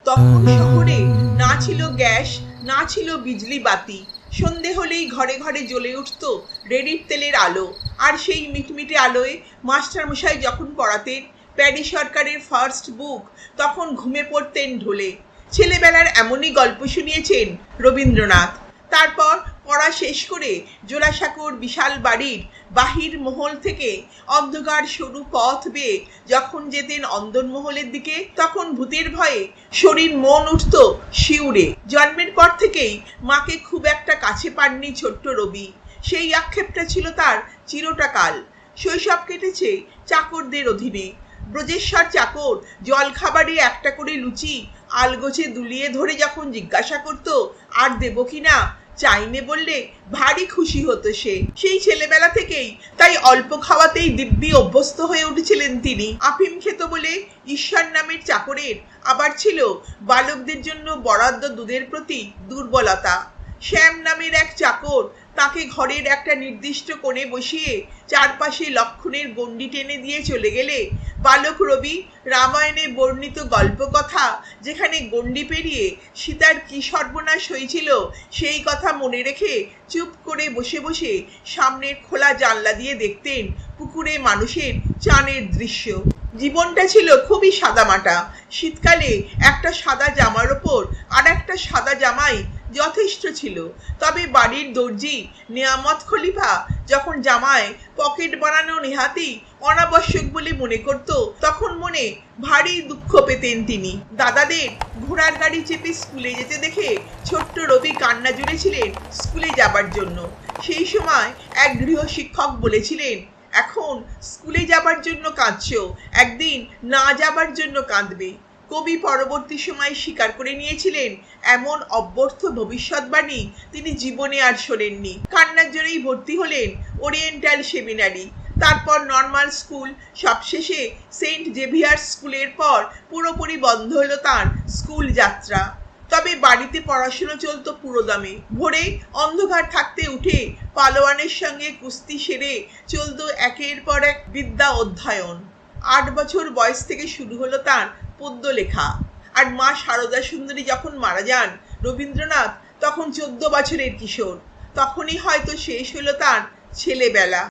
তখন শহরে না ছিল গ্যাস, না ছিল বিজলি বাতি। সন্ধে হলেই ঘরে ঘরে জ্বলে উঠত রেডির তেলের আলো। আর সেই মিটমিটে আলোয় মাস্টারমশাই যখন পড়াতেন প্যারি সরকারের ফার্স্ট বুক, তখন ঘুমে পড়তেন ঢলে। ছেলেবেলার এমনই গল্প শুনিয়েছেন রবীন্দ্রনাথ। তারপর পড়া শেষ করে জোড়াসাঁকোর বিশাল বাড়ির বাহির মহল থেকে অন্ধকার সরু পথ বেয়ে যখন যেতেন অন্দরমহলের দিকে, তখন ভূতের ভয়ে শরীর মন উঠত শিউরে। জন্মের পর থেকেই মাকে খুব একটা কাছে পাননি ছোট্ট রবি। সেই আক্ষেপটা ছিল তার চিরটা কাল। শৈশব কেটেছে চাকরদের অধীনে। ব্রজেশ্বর চাকর জলখাবারে একটা করে লুচি আলগোছে দুলিয়ে ধরে যখন জিজ্ঞাসা করত আর দেবো কিনা, চাইনে বললে ভারী খুশি হতো সে। সেই ছেলেবেলা থেকেই তাই অল্প খাওয়াতেই দিব্যি অভ্যস্ত হয়ে উঠেছিলেন তিনি। আফিম খেত বলে ঈশ্বর নামের চাকরের আবার ছিল বালকদের জন্য বরাদ্দ দুধের প্রতি দুর্বলতা। শ্যাম নামের এক চাকর তাকে ঘরের একটা নির্দিষ্ট কোণে বসিয়ে চারপাশে লক্ষণের গণ্ডি টেনে দিয়ে চলে গেলে বালক রবি রামায়ণে বর্ণিত গল্পকথা, যেখানে গণ্ডি পেরিয়ে সীতার কি সর্বনাশ হয়েছিল সেই কথা মনে রেখে চুপ করে বসে বসে সামনের খোলা জানলা দিয়ে দেখতেন পুকুরে মানুষের চানের দৃশ্য। জীবনটা ছিল খুবই সাদামাটা। শীতকালে একটা সাদা জামার ওপর আর একটা সাদা জামাই যথেষ্ট ছিল। তবে বাড়ির দর্জি নেয়ামত খলিফা যখন জামায় পকেট বানানো নেহাতি অনাবশ্যক বলে মনে করত, তখন মনে ভারী দুঃখ পেতেন তিনি। দাদাদের ঘোড়ার গাড়ি চেপে স্কুলে যেতে দেখে ছোট্ট রবি কান্না জুড়েছিলেন স্কুলে যাবার জন্য। সেই সময় এক গৃহ শিক্ষক বলেছিলেন, এখন স্কুলে যাবার জন্য কাঁদছো, একদিন না যাবার জন্য কাঁদবে। কবি পরবর্তী সময় স্বীকার করে নিয়েছিলেন এমন অব্যর্থ ভবিষ্যৎবাণী তিনি জীবনে আর শোনেননি। কান্নার জোরেই ভর্তি হলেন ওরিয়েন্টাল সেমিনারি, তারপর নর্মাল স্কুল, সবশেষে সেন্ট জেভিয়ার্স স্কুলের পর পুরোপুরি বন্ধ হলো তার স্কুল যাত্রা। তবে বাড়িতে পড়াশুনো চলতো পুরোদমে। ভোরে অন্ধকার থাকতে উঠে পালোয়ানের সঙ্গে কুস্তি সেরে চলতো একের পর এক বিদ্যা অধ্যয়ন। 8 বছর বয়স থেকে শুরু হলো তার পদ্য লেখা। আর মা সারদা সুন্দরী যখন মারা যান রবীন্দ্রনাথ তখন 14 বছরের কিশোর। তখনই হয়তো শেষ হলো তার ছেলেবেলা।